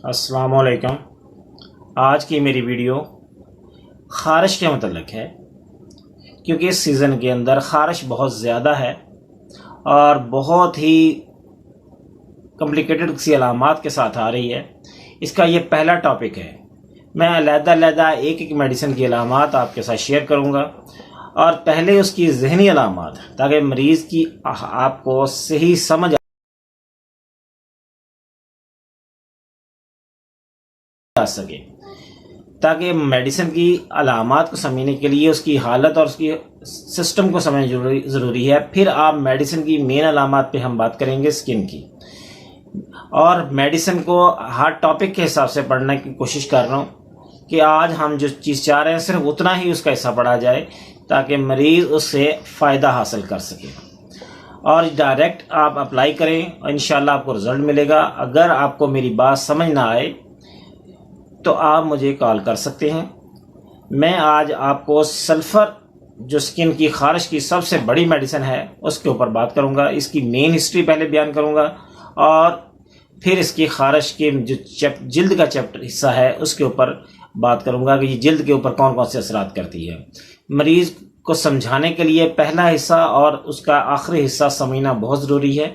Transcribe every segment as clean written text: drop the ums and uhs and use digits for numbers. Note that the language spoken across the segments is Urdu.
السلام علیکم۔ آج کی میری ویڈیو خارش کے متعلق ہے، کیونکہ اس سیزن کے اندر خارش بہت زیادہ ہے اور بہت ہی کمپلیکیٹڈ سی علامات کے ساتھ آ رہی ہے۔ اس کا یہ پہلا ٹاپک ہے۔ میں علیحدہ ایک میڈیسن کی علامات آپ کے ساتھ شیئر کروں گا، اور پہلے اس کی ذہنی علامات، تاکہ مریض کی آپ کو صحیح سمجھ آ سکے، تاکہ میڈیسن کی علامات کو سمجھنے کے لیے اس کی حالت اور اس کی سسٹم کو سمجھنا ضروری ہے۔ پھر آپ میڈیسن کی مین علامات پہ ہم بات کریں گے، اسکن کی، اور میڈیسن کو ہر ٹاپک کے حساب سے پڑھنے کی کوشش کر رہا ہوں کہ آج ہم جو چیز چاہ رہے ہیں صرف اتنا ہی اس کا حصہ پڑھا جائے، تاکہ مریض اس سے فائدہ حاصل کر سکے اور ڈائریکٹ آپ اپلائی کریں، اور انشاءاللہ آپ کو رزلٹ ملے گا۔ اگر آپ کو میری بات سمجھ نہ آئے تو آپ مجھے کال کر سکتے ہیں۔ میں آج آپ کو سلفر، جو اسکن کی خارش کی سب سے بڑی میڈیسن ہے، اس کے اوپر بات کروں گا۔ اس کی مین ہسٹری پہلے بیان کروں گا، اور پھر اس کی خارش کے جو جلد کا چیپٹر حصہ ہے اس کے اوپر بات کروں گا کہ یہ جلد کے اوپر کون کون سے اثرات کرتی ہے۔ مریض کو سمجھانے کے لیے پہلا حصہ اور اس کا آخری حصہ سمجھنا بہت ضروری ہے،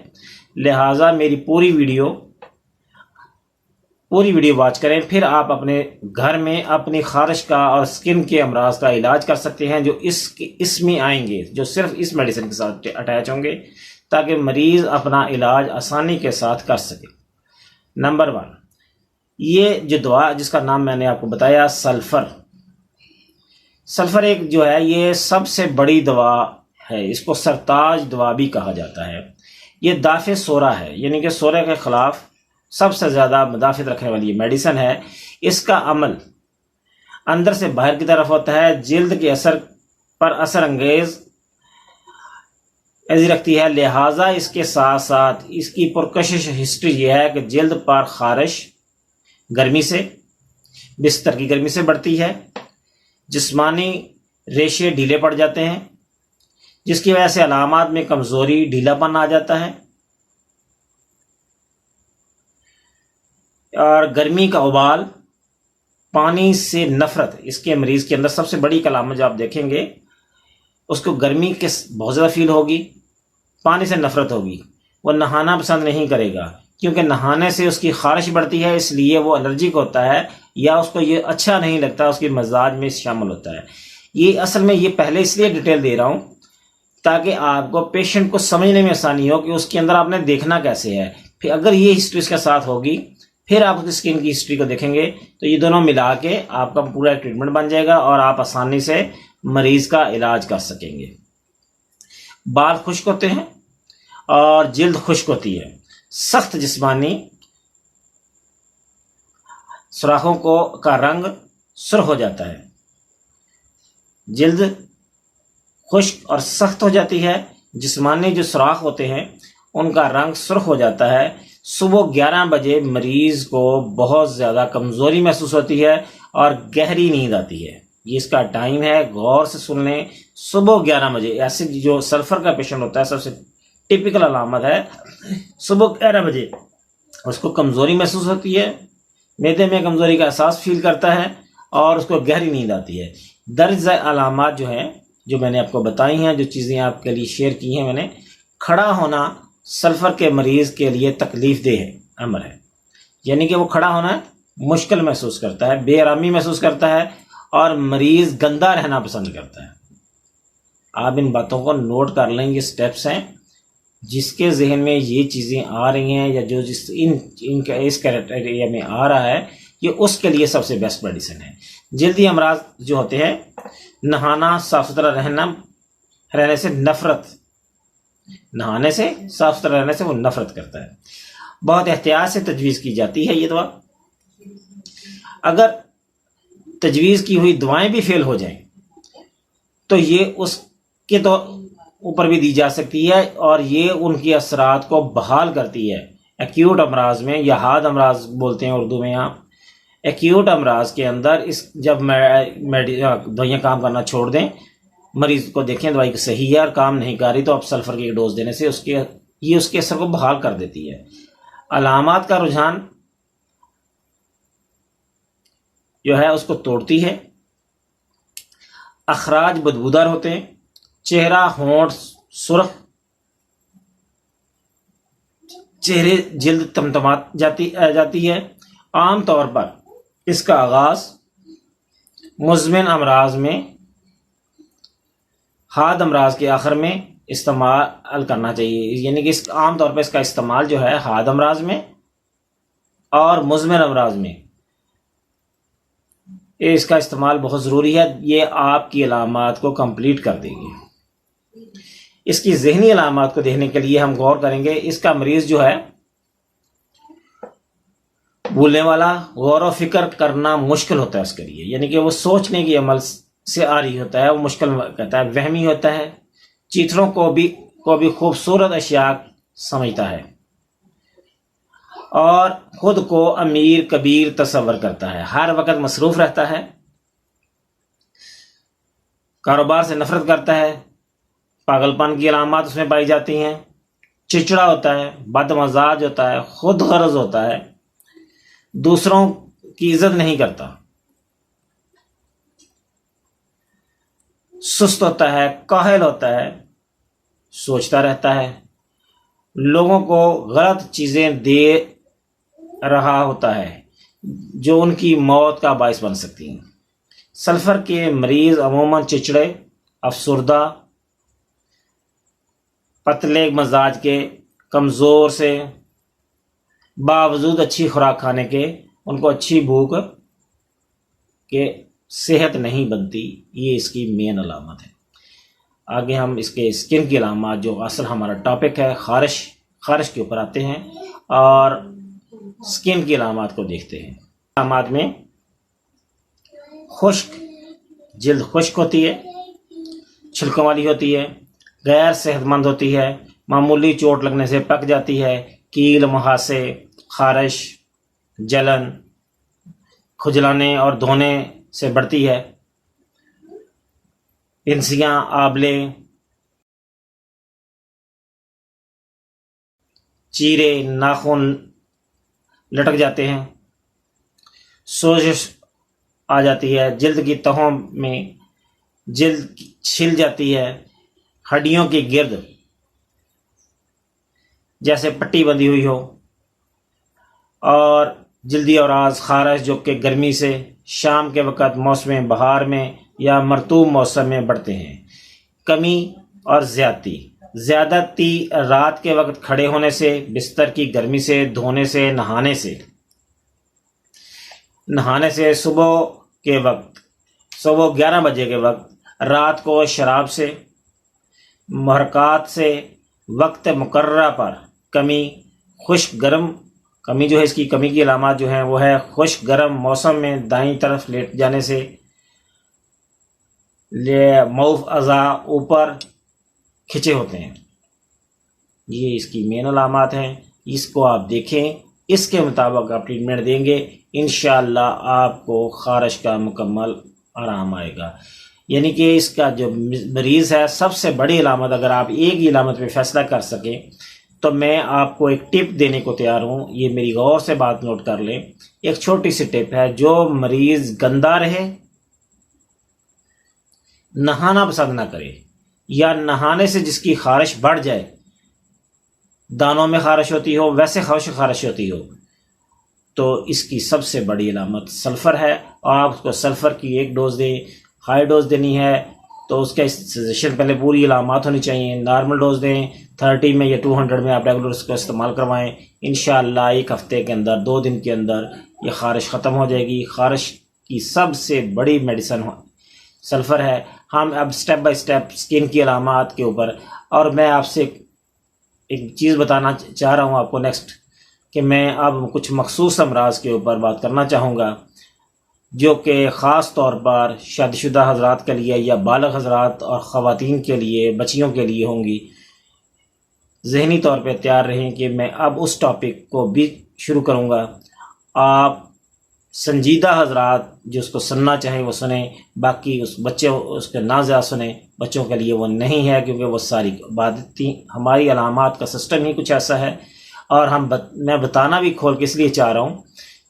لہٰذا میری پوری ویڈیو واچ کریں۔ پھر آپ اپنے گھر میں اپنی خارش کا اور اسکن کے امراض کا علاج کر سکتے ہیں، جو اس میں آئیں گے، جو صرف اس میڈیسن کے ساتھ اٹیچ ہوں گے، تاکہ مریض اپنا علاج آسانی کے ساتھ کر سکے۔ نمبر 1، یہ جو دوا جس کا نام میں نے آپ کو بتایا، سلفر ایک جو ہے یہ سب سے بڑی دوا ہے۔ اس کو سرتاج دوا بھی کہا جاتا ہے۔ یہ دافع سورہ ہے، یعنی کہ سورہ کے خلاف سب سے زیادہ مدافعت رکھنے والی میڈیسن ہے۔ اس کا عمل اندر سے باہر کی طرف ہوتا ہے، جلد کے اثر پر اثر انگیز رکھتی ہے، لہٰذا اس کے ساتھ ساتھ اس کی پرکشش ہسٹری یہ ہے کہ جلد پر خارش گرمی سے، بستر کی گرمی سے بڑھتی ہے، جسمانی ریشے ڈھیلے پڑ جاتے ہیں، جس کی وجہ سے علامات میں کمزوری، ڈھیلا پن آ جاتا ہے، اور گرمی کا ابال، پانی سے نفرت۔ اس کے مریض کے اندر سب سے بڑی علامت جو آپ دیکھیں گے، اس کو گرمی کے بہت زیادہ فیل ہوگی، پانی سے نفرت ہوگی، وہ نہانا پسند نہیں کرے گا، کیونکہ نہانے سے اس کی خارش بڑھتی ہے، اس لیے وہ الرجک ہوتا ہے، یا اس کو یہ اچھا نہیں لگتا، اس کے مزاج میں شامل ہوتا ہے۔ یہ اصل میں یہ پہلے اس لیے ڈیٹیل دے رہا ہوں تاکہ آپ کو پیشنٹ کو سمجھنے میں آسانی ہو کہ اس کے اندر آپ نے دیکھنا کیسے ہے۔ پھر اگر یہ ہسٹری اس کے ساتھ ہوگی، پھر آپ اس اسکن کی ہسٹری کو دیکھیں گے، تو یہ دونوں ملا کے آپ کا پورا ٹریٹمنٹ بن جائے گا، اور آپ آسانی سے مریض کا علاج کر سکیں گے۔ بال خشک ہوتے ہیں اور جلد خشک ہوتی ہے، سخت جسمانی سوراخوں کا رنگ سرخ ہو جاتا ہے، جلد خشک اور سخت ہو جاتی ہے، جسمانی جو سوراخ ہوتے ہیں ان کا رنگ سرخ ہو جاتا ہے۔ صبح 11 بجے مریض کو بہت زیادہ کمزوری محسوس ہوتی ہے اور گہری نیند آتی ہے۔ یہ اس کا ٹائم ہے، غور سے سن لیں۔ صبح 11 بجے، ایسے جو سلفر کا پیشنٹ ہوتا ہے سب سے ٹپیکل علامت ہے، صبح 11 بجے اس کو کمزوری محسوس ہوتی ہے، معدے میں کمزوری کا احساس فیل کرتا ہے، اور اس کو گہری نیند آتی ہے۔ درج ذیل علامات جو ہیں، جو میں نے آپ کو بتائی ہیں، جو چیزیں آپ کے لیے شیئر کی ہیں میں نے، کھڑا ہونا سلفر کے مریض کے لیے تکلیف دہ امر ہے، یعنی کہ وہ کھڑا ہونا مشکل محسوس کرتا ہے، بے آرامی محسوس کرتا ہے، اور مریض گندا رہنا پسند کرتا ہے۔ آپ ان باتوں کو نوٹ کر لیں، یہ سٹیپس ہیں جس کے ذہن میں یہ چیزیں آ رہی ہیں، یا جو اس کریٹیریا میں آ رہا ہے، یہ اس کے لیے سب سے بیسٹ میڈیسن ہے۔ جلدی امراض جو ہوتے ہیں، نہانا، صاف ستھرا رہنے سے نفرت، نہانے سے، صاف ستھرا رہنے سے وہ نفرت کرتا ہے۔ بہت احتیاط سے تجویز کی جاتی ہے یہ دوا۔ اگر تجویز کی ہوئی دوائیں بھی فیل ہو جائیں تو یہ اس کے تو اوپر بھی دی جا سکتی ہے، اور یہ ان کی اثرات کو بحال کرتی ہے۔ ایکیوٹ امراض میں، یا حاد امراض بولتے ہیں اردو میں، یہاں ایکیوٹ امراض کے اندر جب دوائیاں کام کرنا چھوڑ دیں، مریض کو دیکھیں دوائی صحیح ہے اور کام نہیں کر رہی، تو اب سلفر کی ڈوز دینے سے اس کے اثر کو بحال کر دیتی ہے۔ علامات کا رجحان جو ہے اس کو توڑتی ہے، اخراج بدبودار ہوتے ہیں، چہرہ ہونٹ سرخ، چہرے جلد تمتمات جاتی ہے۔ عام طور پر اس کا آغاز مزمن امراض میں، حاد امراض کے آخر میں استعمال کرنا چاہیے، یعنی کہ عام طور پر اس کا استعمال جو ہے حاد امراض میں اور مزمن امراض میں اس کا استعمال بہت ضروری ہے، یہ آپ کی علامات کو کمپلیٹ کر دے گی۔ اس کی ذہنی علامات کو دیکھنے کے لیے ہم غور کریں گے۔ اس کا مریض جو ہے بھولنے والا، غور و فکر کرنا مشکل ہوتا ہے اس کے لیے، یعنی کہ وہ سوچنے کی عمل سے عاری ہوتا ہے، وہ مشکل کہتا ہے، وہمی ہوتا ہے، چیتروں کو بھی خوبصورت اشیاء سمجھتا ہے اور خود کو امیر کبیر تصور کرتا ہے، ہر وقت مصروف رہتا ہے، کاروبار سے نفرت کرتا ہے، پاگل پن کی علامات اس میں پائی جاتی ہیں، چڑچڑا ہوتا ہے، بد مزاج ہوتا ہے، خود غرض ہوتا ہے، دوسروں کی عزت نہیں کرتا، سست ہوتا ہے، کاہل ہوتا ہے، سوچتا رہتا ہے، لوگوں کو غلط چیزیں دے رہا ہوتا ہے جو ان کی موت کا باعث بن سکتی ہیں۔ سلفر کے مریض عموماً چچڑے، افسردہ، پتلے مزاج کے، کمزور سے، باوجود اچھی خوراک کھانے کے ان کو اچھی بھوک کہ صحت نہیں بنتی، یہ اس کی مین علامت ہے۔ آگے ہم اس کے اسکن کی علامات، جو اصل ہمارا ٹاپک ہے، خارش کے اوپر آتے ہیں اور اسکن کی علامات کو دیکھتے ہیں۔ علامات میں خشک، جلد خشک ہوتی ہے، چھلکوں والی ہوتی ہے، غیر صحت مند ہوتی ہے، معمولی چوٹ لگنے سے پک جاتی ہے، کیل، مہاسے، خارش، جلن، کھجلانے اور دھونے سے بڑھتی ہے، پنسیاں، آبلے، چیرے، ناخن لٹک جاتے ہیں، سوزش آ جاتی ہے، جلد کی تہوں میں جلد چھل جاتی ہے، ہڈیوں کی گرد جیسے پٹی بندھی ہوئی ہو، اور جلدی اوراز، خارش جو کہ گرمی سے شام کے وقت موسم بہار میں یا مرطوب موسم میں بڑھتے ہیں، کمی اور زیادتی رات کے وقت کھڑے ہونے سے، بستر کی گرمی سے، دھونے سے، نہانے سے، صبح 11 بجے کے وقت، رات کو شراب سے، محرکات سے، وقت مقررہ پر کمی، خشک گرم، کمی جو ہے اس کی کمی کی علامات جو ہیں وہ ہے خشک گرم موسم میں دائیں طرف لیٹ جانے سے، معاف اعضاء اوپر کھچے ہوتے ہیں، یہ اس کی مین علامات ہیں۔ اس کو آپ دیکھیں، اس کے مطابق آپ ٹریٹمنٹ دیں گے، انشاءاللہ آپ کو خارش کا مکمل آرام آئے گا۔ یعنی کہ اس کا جو مریض ہے، سب سے بڑی علامت، اگر آپ ایک ہی علامت پہ فیصلہ کر سکیں تو میں آپ کو ایک ٹپ دینے کو تیار ہوں، یہ میری غور سے بات نوٹ کر لیں۔ ایک چھوٹی سی ٹپ ہے، جو مریض گندا رہے، نہانا پسند نہ کرے، یا نہانے سے جس کی خارش بڑھ جائے، دانوں میں خارش ہوتی ہو، ویسے خارش ہوتی ہو، تو اس کی سب سے بڑی علامت سلفر ہے، اور آپ اس کو سلفر کی ایک ڈوز دیں۔ ہائی ڈوز دینی ہے تو اس کا سجیشن پہلے پوری علامات ہونی چاہیے، نارمل ڈوز دیں 30 میں یا 200 میں، آپ ریگولر اس کو استعمال کروائیں، انشاءاللہ ایک ہفتے کے اندر، 2 دن کے اندر یہ خارش ختم ہو جائے گی۔ خارش کی سب سے بڑی میڈیسن سلفر ہے۔ ہم اب سٹیپ بائی سٹیپ سکن کی علامات کے اوپر، اور میں آپ سے ایک چیز بتانا چاہ رہا ہوں آپ کو نیکسٹ، کہ میں اب کچھ مخصوص امراض کے اوپر بات کرنا چاہوں گا جو کہ خاص طور پر شادی شدہ حضرات کے لیے یا بالغ حضرات اور خواتین کے لیے، بچیوں کے لیے ہوں گی۔ ذہنی طور پہ تیار رہیں کہ میں اب اس ٹاپک کو بھی شروع کروں گا۔ آپ سنجیدہ حضرات جو اس کو سننا چاہیں وہ سنیں، باقی اس کے نہ زیادہ سنیں، بچوں کے لیے وہ نہیں ہے، کیونکہ وہ ساری عبادتی ہماری علامات کا سسٹم ہی کچھ ایسا ہے، اور میں بتانا بھی کھول کے اس لیے چاہ رہا ہوں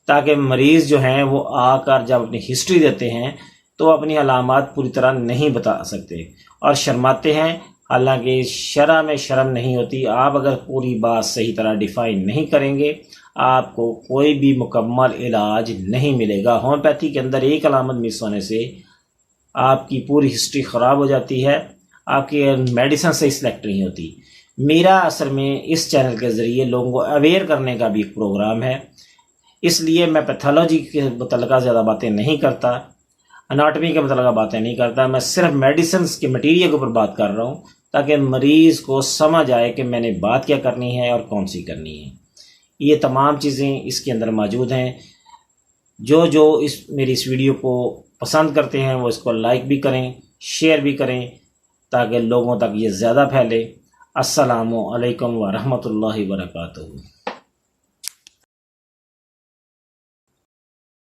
تاکہ مریض جو ہیں وہ آ کر جب اپنی ہسٹری دیتے ہیں تو اپنی علامات پوری طرح نہیں بتا سکتے اور شرماتے ہیں، حالانکہ شرح میں شرم نہیں ہوتی۔ آپ اگر پوری بات صحیح طرح ڈیفائن نہیں کریں گے آپ کو کوئی بھی مکمل علاج نہیں ملے گا۔ ہومیوپیتھی کے اندر ایک علامت مس ہونے سے آپ کی پوری ہسٹری خراب ہو جاتی ہے، آپ کی میڈیسن صحیح سلیکٹ نہیں ہوتی۔ میرا اصل میں اس چینل کے ذریعے لوگوں کو اویئر کرنے کا بھی ایک پروگرام ہے، اس لیے میں پیتھولوجی کے متعلقہ زیادہ باتیں نہیں کرتا، اناٹمی کے متعلقہ باتیں نہیں کرتا، میں صرف میڈیسنس کے مٹیریل کے اوپر بات کر رہا ہوں تاکہ مریض کو سمجھ آئے کہ میں نے بات کیا کرنی ہے اور کون سی کرنی ہے۔ یہ تمام چیزیں اس کے اندر موجود ہیں۔ جو میری اس ویڈیو کو پسند کرتے ہیں وہ اس کو لائک بھی کریں، شیئر بھی کریں تاکہ لوگوں تک یہ زیادہ پھیلے۔ السلام علیکم ورحمۃ اللہ وبرکاتہ۔